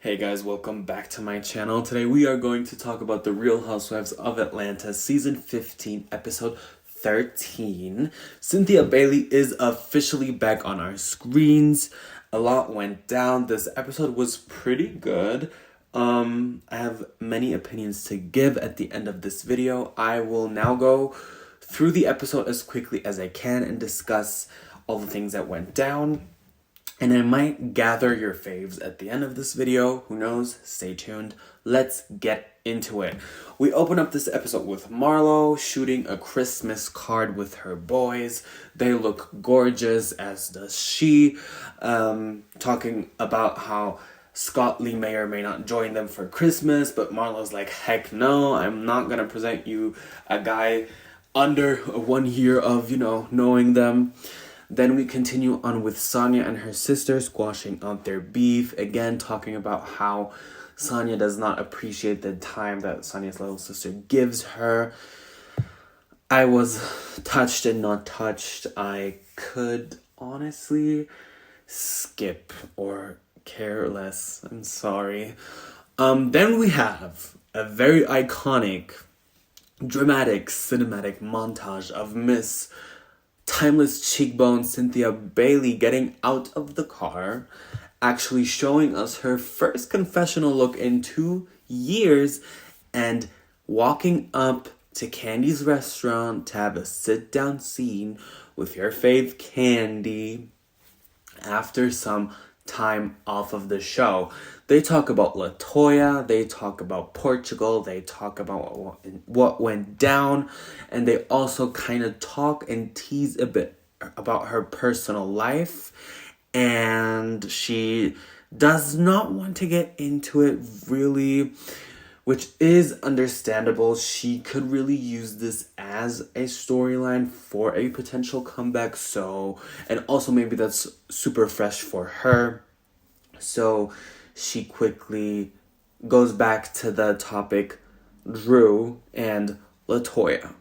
Hey guys, welcome back to my channel. Today we are going to talk about The Real Housewives of Atlanta, Season 15, Episode 13. Cynthia Bailey is officially back on our screens. A lot went down. This episode was pretty good. I have many opinions to give at the end of this video. I will now go through the episode as quickly as I can and discuss all the things that went down. And I might gather your faves at the end of this video. Who knows? Stay tuned. Let's get into it. We open up this episode with Marlo shooting a Christmas card with her boys. They look gorgeous, as does she. Talking about how Scott Lee may or may not join them for Christmas. But Marlo's like, heck no, I'm not going to present you a guy under 1 year of, knowing them. Then we continue on with Sonia and her sister squashing out their beef. Again, talking about how Sonia does not appreciate the time that Sonia's little sister gives her. I was touched and not touched. I could honestly skip or care less. I'm sorry. Then we have a very iconic, dramatic, cinematic montage of Miss Timeless Cheekbone Cynthia Bailey getting out of the car, actually showing us her first confessional look in 2 years, and walking up to Candy's restaurant to have a sit-down scene with your fave Candy after some time off of the show. They talk about LaToya, they talk about Portugal, they talk about what went down, and they also kind of talk and tease a bit about her personal life, and she does not want to get into it really, which is understandable. She could really use this as a storyline for a potential comeback, and also maybe that's super fresh for her. So she quickly goes back to the topic Drew and LaToya.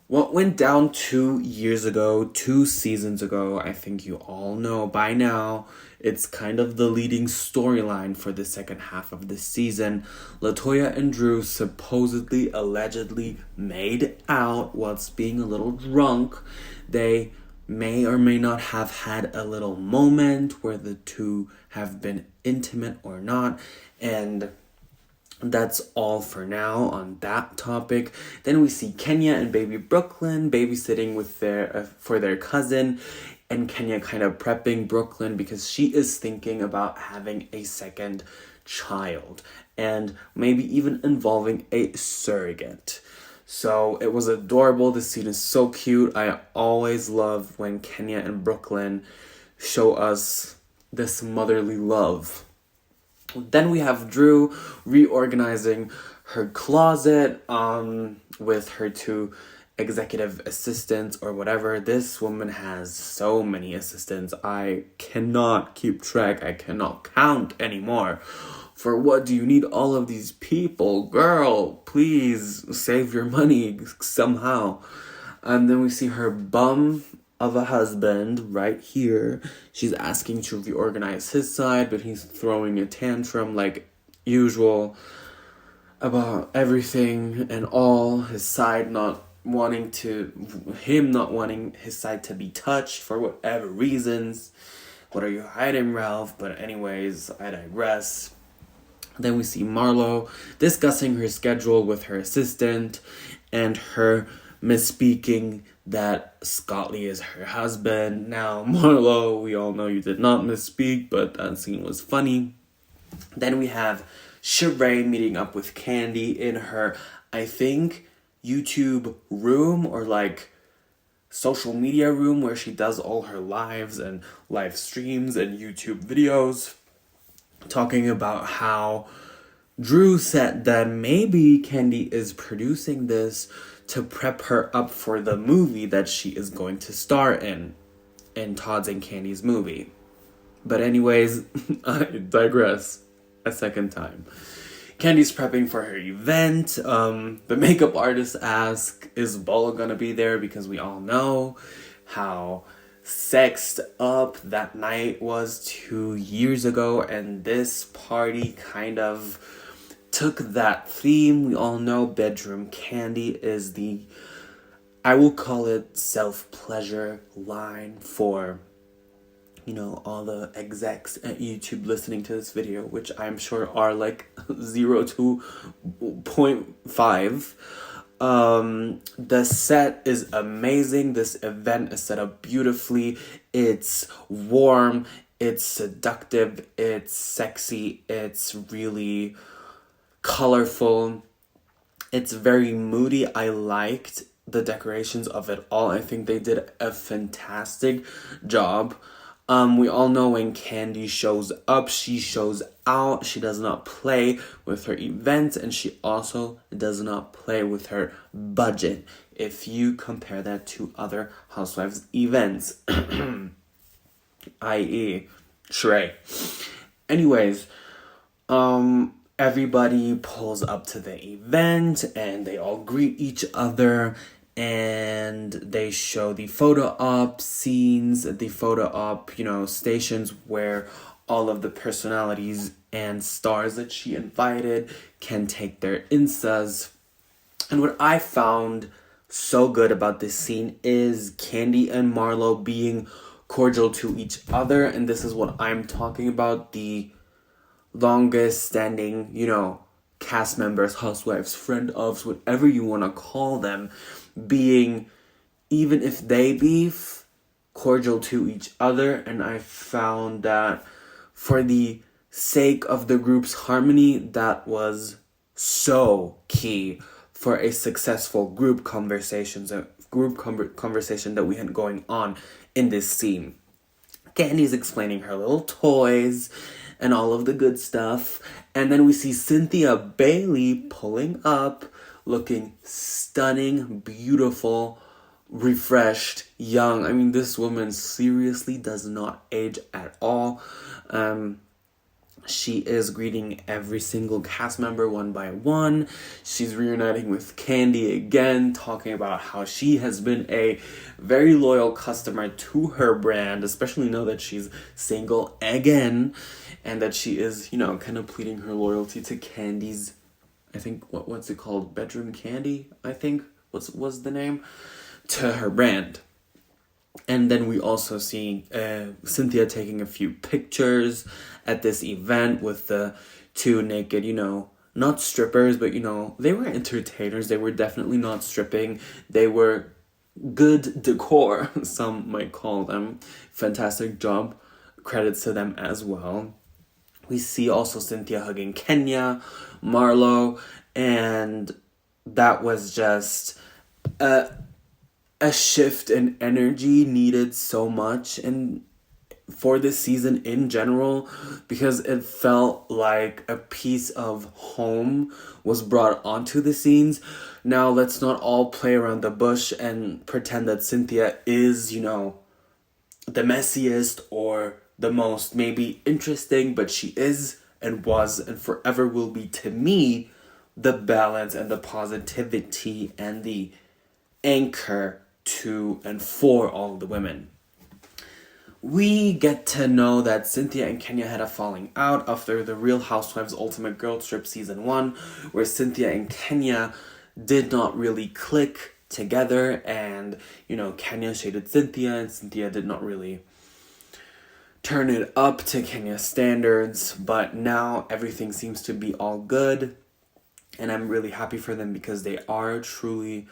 What went down 2 years ago, 2 seasons ago, I think you all know by now, it's kind of the leading storyline for the second half of the season. LaToya and Drew supposedly, allegedly made out whilst being a little drunk. They may or may not have had a little moment where the two have been intimate or not, and that's all for now on that topic. Then we see Kenya and baby Brooklyn babysitting with for their cousin, and Kenya kind of prepping Brooklyn because she is thinking about having a second child and maybe even involving a surrogate. So it was adorable. This scene is so cute. I always love when Kenya and Brooklyn show us this motherly love. Then we have Drew reorganizing her closet with her 2 executive assistants or whatever. This woman has so many assistants. I cannot keep track. I cannot count anymore. For what do you need all of these people? Girl, please save your money somehow. And then we see her bum of a husband right here. She's asking to reorganize his side, but he's throwing a tantrum like usual about everything and all. His side not wanting his side to be touched for whatever reasons. What are you hiding, Ralph? But anyways, I digress. Then we see Marlo discussing her schedule with her assistant and her misspeaking that Scott Lee is her husband. Now, Marlo, we all know you did not misspeak, but that scene was funny. Then we have Sheree meeting up with Candy in her, I think, YouTube room or social media room where she does all her lives and live streams and YouTube videos, talking about how Drew said that maybe Candy is producing this to prep her up for the movie that she is going to star in Todd's and Candy's movie. But anyways, I digress a second time. Candy's prepping for her event. The makeup artist asks, is Bolo gonna be there? Because we all know how sexed up. That night was 2 years ago, and this party kind of took that theme. We all know bedroom candy is I will call it self-pleasure line for, all the execs at YouTube listening to this video, which I'm sure are like 0 to 0.5. The set is amazing. This event is set up beautifully. It's warm, it's seductive, it's sexy, it's really colorful, it's very moody. I liked the decorations of it all. I think they did a fantastic job. We all know when Candy shows up, she shows out. She does not play with her events, and she also does not play with her budget. If you compare that to other Housewives events, i.e. Shrey. Anyways, everybody pulls up to the event, and they all greet each other. And they show the photo op scenes, the photo op, stations where all of the personalities and stars that she invited can take their instas. And what I found so good about this scene is Candy and Marlo being cordial to each other. And this is what I'm talking about, the longest standing, cast members, housewives, friend ofs, whatever you want to call them, being, even if they beef, cordial to each other. And I found that for the sake of the group's harmony, that was so key for a successful group conversation that we had going on in this scene. Candy's explaining her little toys and all of the good stuff. And then we see Cynthia Bailey pulling up, looking stunning, beautiful, refreshed, young. I mean, this woman seriously does not age at all. She is greeting every single cast member one by one. She's reuniting with Candy again, talking about how she has been a very loyal customer to her brand, especially now that she's single again, and that she is, kind of pleading her loyalty to Candy's, I think, what's it called? Bedroom Candy, I think, was the name, to her brand. And then we also see Cynthia taking a few pictures at this event with the two naked, not strippers, but, they were entertainers. They were definitely not stripping. They were good decor, some might call them. Fantastic job. Credits to them as well. We see also Cynthia hugging Kenya, Marlo, and that was just a shift in energy needed so much and for this season in general, because it felt like a piece of home was brought onto the scenes. Now let's not all play around the bush and pretend that Cynthia is, the messiest or the most maybe interesting, but she is and was and forever will be, to me, the balance and the positivity and the anchor to and for all the women. We get to know that Cynthia and Kenya had a falling out after the Real Housewives Ultimate Girls Trip Season 1, where Cynthia and Kenya did not really click together, and, Kenya shaded Cynthia, and Cynthia did not really turn it up to Kenya's standards, but now everything seems to be all good, and I'm really happy for them because they are truly,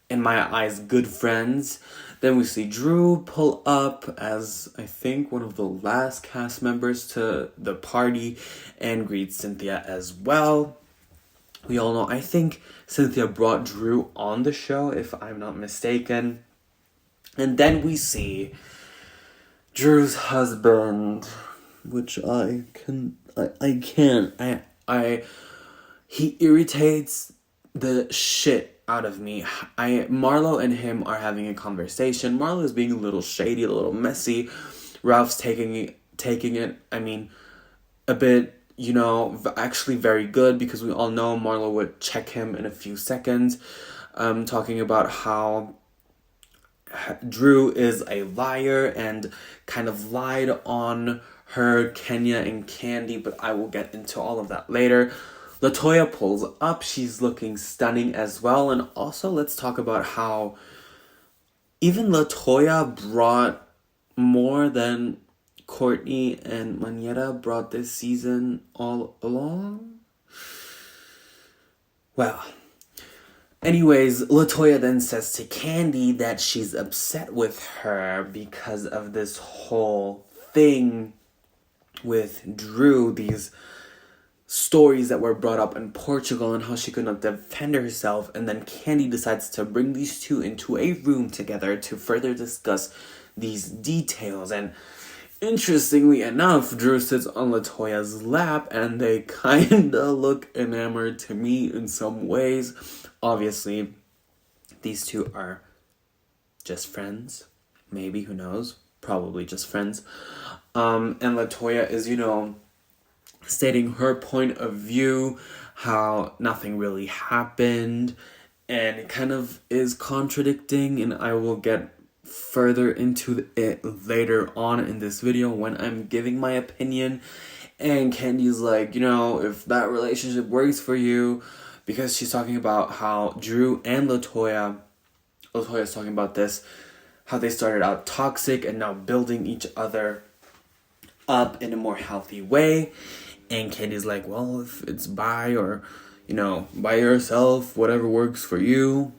in my eyes, good friends. Then we see Drew pull up as, I think, one of the last cast members to the party and greet Cynthia as well. We all know, I think Cynthia brought Drew on the show, if I'm not mistaken. And then we see Drew's husband, which he irritates the shit out of me. Marlo and him are having a conversation. Marlo is being a little shady, a little messy. Ralph's taking it, a bit, actually very good, because we all know Marlo would check him in a few seconds, talking about how Drew is a liar and kind of lied on her, Kenya, and Candy, but I will get into all of that later. Latoya pulls up. She's looking stunning as well. And also, let's talk about how even Latoya brought more than Courtney and Manetta brought this season all along. Well, anyways, Latoya then says to Candy that she's upset with her because of this whole thing with Drew, these stories that were brought up in Portugal and how she could not defend herself. And then Candy decides to bring these two into a room together to further discuss these details. And interestingly enough, Drew sits on Latoya's lap and they kinda look enamored to me in some ways. Obviously, these two are just friends. Maybe, who knows? Probably just friends. And Latoya is, stating her point of view, how nothing really happened, and it kind of is contradicting, and I will get further into it later on in this video when I'm giving my opinion. And Candy's like, if that relationship works for you, because she's talking about how Drew and Latoya's talking about this, how they started out toxic and now building each other up in a more healthy way. And Candy's like, well, if it's by or, by yourself, whatever works for you.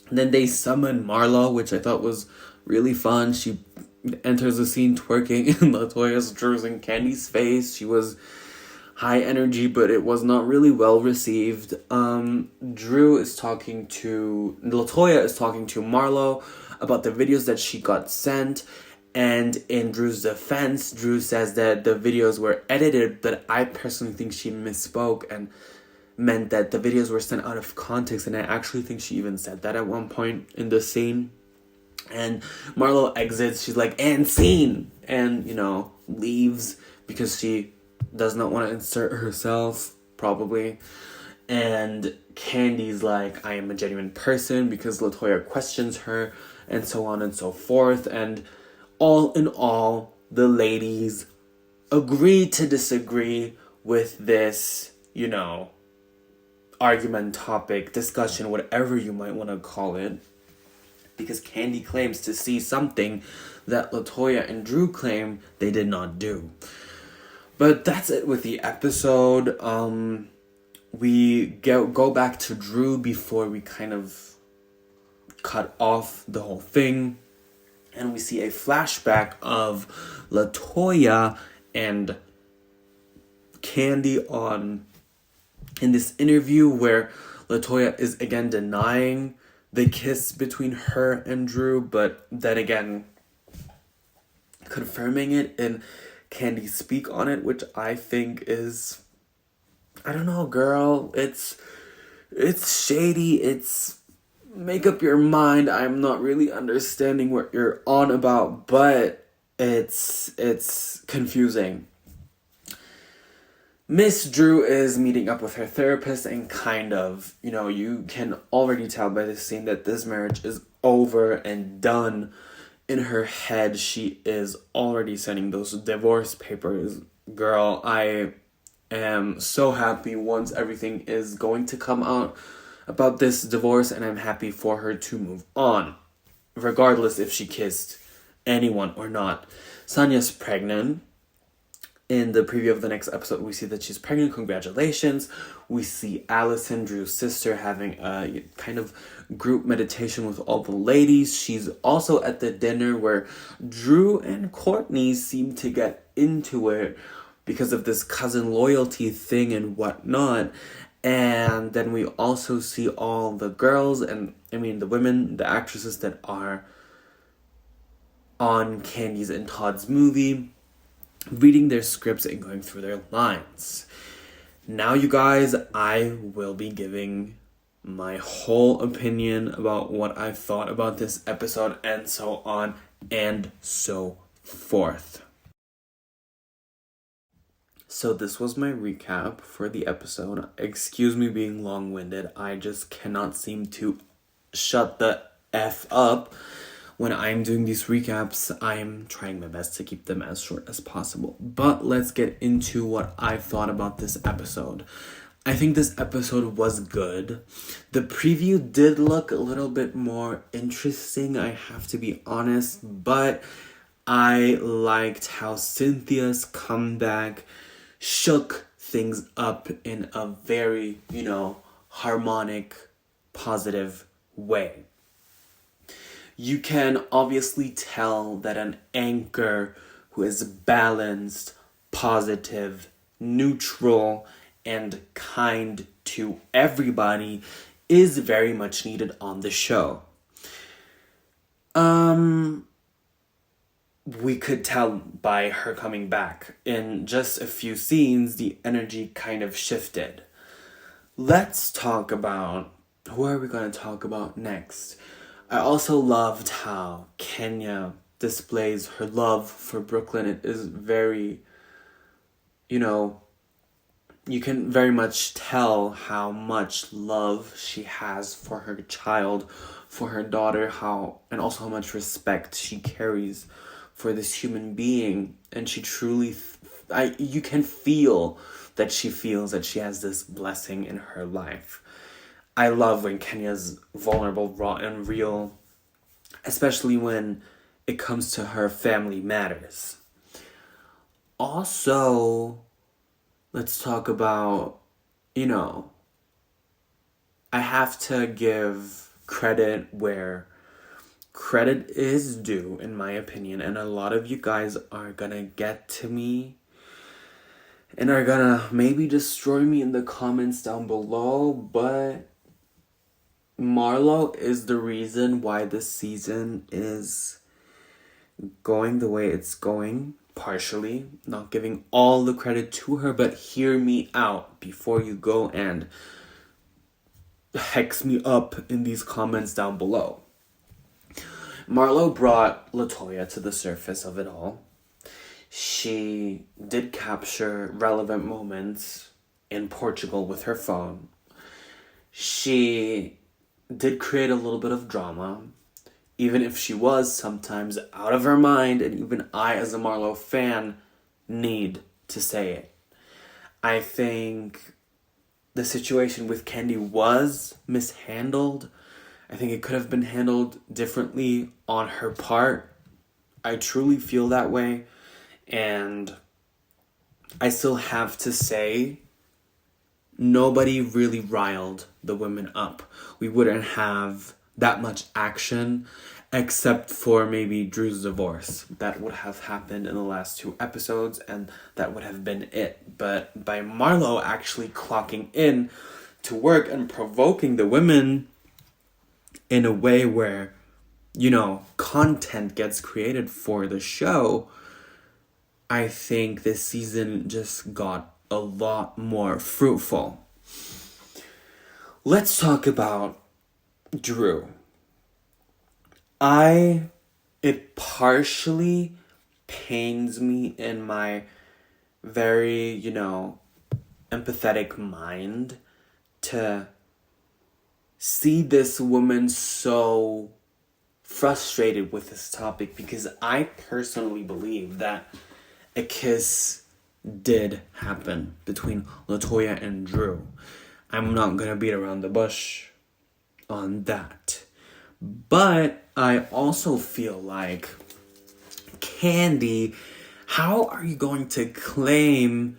And then they summon Marlo, which I thought was really fun. She enters the scene twerking in Latoya's, Drew's, and Candy's face. She was high energy, but it was not really well received. Latoya is talking to Marlo about the videos that she got sent. And in Drew's defense, Drew says that the videos were edited, but I personally think she misspoke and meant that the videos were sent out of context. And I actually think she even said that at one point in the scene. And Marlo exits. She's like, and scene. And, leaves because she does not want to insert herself, probably. And Candy's like, I am a genuine person, because Latoya questions her, and so on and so forth. And all in all, the ladies agree to disagree with this, argument, topic, discussion, whatever you might want to call it. Because Candy claims to see something that Latoya and Drew claim they did not do. But that's it with the episode. We go back to Drew before we kind of cut off the whole thing. And we see a flashback of Latoya and Candy in this interview where Latoya is again denying the kiss between her and Drew, but then again confirming it and Candy speak on it, which I think is, I don't know, girl, it's shady, it's make up your mind. I'm not really understanding what you're on about, but it's confusing. Miss Drew is meeting up with her therapist and kind of, you can already tell by this scene that this marriage is over and done. In her head, she is already sending those divorce papers. Girl, I am so happy once everything is going to come out about this divorce, and I'm happy for her to move on, regardless if she kissed anyone or not. Sonya's pregnant. In the preview of the next episode, we see that she's pregnant. Congratulations. We see Allison, Drew's sister, having a kind of group meditation with all the ladies. She's also at the dinner where Drew and Courtney seem to get into it because of this cousin loyalty thing and whatnot. And then we also see all the girls, the women, the actresses that are on Candy's and Todd's movie, reading their scripts and going through their lines. Now, you guys, I will be giving my whole opinion about what I thought about this episode and so on and so forth. So this was my recap for the episode. Excuse me being long-winded. I just cannot seem to shut the F up. when I'm doing these recaps, I'm trying my best to keep them as short as possible. But let's get into what I thought about this episode. I think this episode was good. The preview did look a little bit more interesting, I have to be honest, but I liked how Cynthia's comeback shook things up in a very, harmonic, positive way. You can obviously tell that an anchor who is balanced, positive, neutral, and kind to everybody is very much needed on the show. We could tell by her coming back. In just a few scenes, the energy kind of shifted. Let's talk about, who are we going to talk about next? I also loved how Kenya displays her love for Brooklyn. It is very, you can very much tell how much love she has for her child, for her daughter, and also how much respect she carries for this human being. And she truly, you can feel that she feels that she has this blessing in her life. I love when Kenya's vulnerable, raw, and real, especially when it comes to her family matters. Also, let's talk about, I have to give credit where credit is due, in my opinion, and a lot of you guys are gonna get to me and are gonna maybe destroy me in the comments down below, but Marlo is the reason why this season is going the way it's going, partially. Not giving all the credit to her, but hear me out before you go and hex me up in these comments down below. Marlo brought LaToya to the surface of it all. She did capture relevant moments in Portugal with her phone. She did create a little bit of drama, even if she was sometimes out of her mind, and even I, as a Marlo fan, need to say it. I think the situation with Candy was mishandled. I think it could have been handled differently on her part. I truly feel that way. And I still have to say, nobody really riled the women up. We wouldn't have that much action except for maybe Drew's divorce. That would have happened in the last 2 episodes, and that would have been it. But by Marlo actually clocking in to work and provoking the women in a way where, content gets created for the show, I think this season just got a lot more fruitful. Let's talk about Drew. It partially pains me in my very, empathetic mind to see this woman so frustrated with this topic, because I personally believe that a kiss did happen between LaToya and Drew. I'm not gonna beat around the bush on that. But I also feel like, Candy, how are you going to claim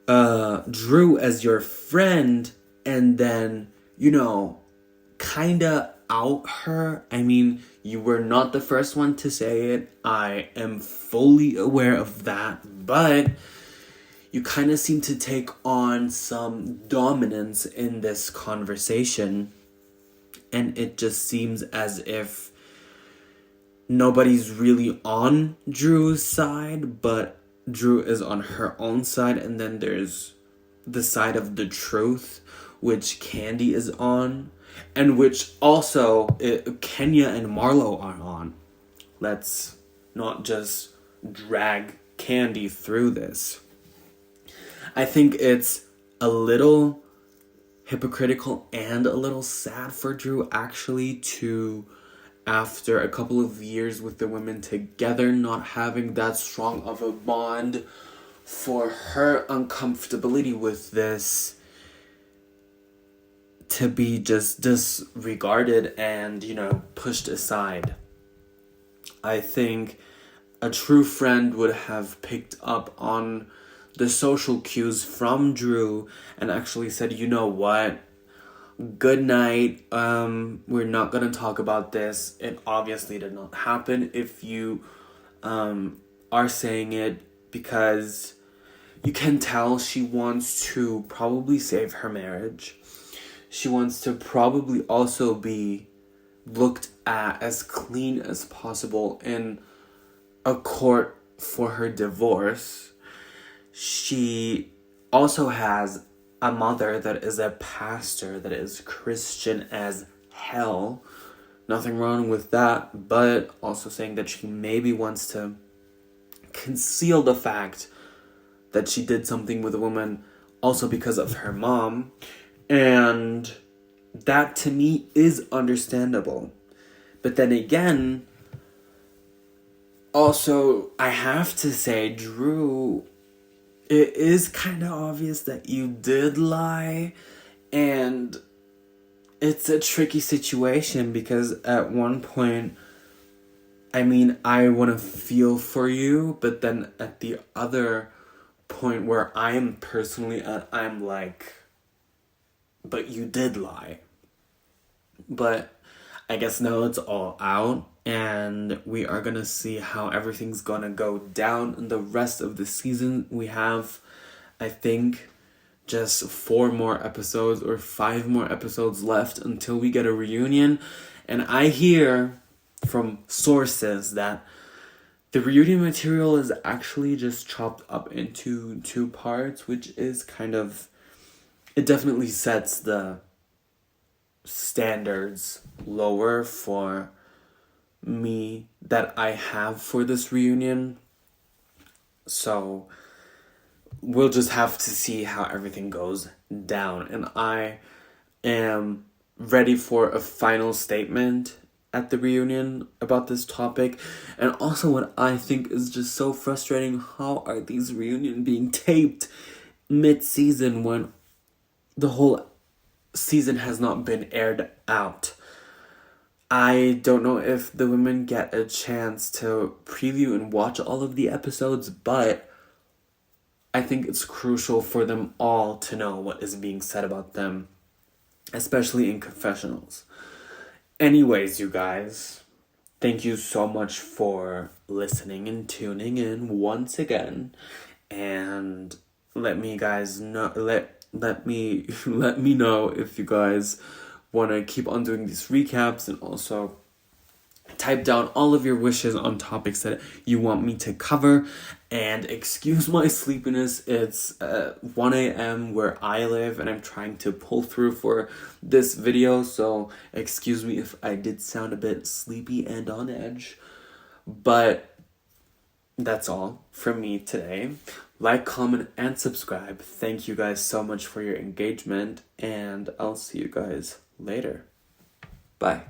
Drew as your friend and then, kinda out her? I mean, you were not the first one to say it. I am fully aware of that. But you kind of seem to take on some dominance in this conversation. And it just seems as if nobody's really on Drew's side, but Drew is on her own side. And then there's the side of the truth, which Candy is on, and which also Kenya and Marlo are on. Let's not just drag Candy through this. I think it's a little hypocritical and a little sad for Drew, actually, to after a couple of years with the women together, not having that strong of a bond, for her uncomfortability with this to be just disregarded and, pushed aside. I think a true friend would have picked up on the social cues from Drew and actually said, you know what? Good night. We're not gonna talk about this. It obviously did not happen. If you are saying it because you can tell she wants to probably save her marriage. She wants to probably also be looked at as clean as possible in a court for her divorce. She also has a mother that is a pastor, that is Christian as hell. Nothing wrong with that, but also saying that she maybe wants to conceal the fact that she did something with a woman also because of her mom. And that to me is understandable. But then again, also I have to say, Drew, it is kind of obvious that you did lie, and it's a tricky situation because at one point, I want to feel for you, but then at the other point where I am personally at, I'm like, but you did lie. But I guess now it's all out, and we are gonna see how everything's gonna go down in the rest of the season. We have, I think, just 4 more episodes or 5 more episodes left until we get a reunion. And I hear from sources that the reunion material is actually just chopped up into 2 parts, which is kind of, it definitely sets the standards lower for me that I have for this reunion. So we'll just have to see how everything goes down. And I am ready for a final statement at the reunion about this topic. And also what I think is just so frustrating, how are these reunions being taped mid-season when the whole season has not been aired out? I don't know if the women get a chance to preview and watch all of the episodes, but I think it's crucial for them all to know what is being said about them, especially in confessionals. Anyways, you guys, thank you so much for listening and tuning in once again, and let me know if you guys want to keep on doing these recaps, and also type down all of your wishes on topics that you want me to cover. And excuse my sleepiness, it's 1 a.m. where I live, and I'm trying to pull through for this video, so excuse me if I did sound a bit sleepy and on edge. But that's all from me today. Like, comment, and subscribe. Thank you guys so much for your engagement, and I'll see you guys later. Bye.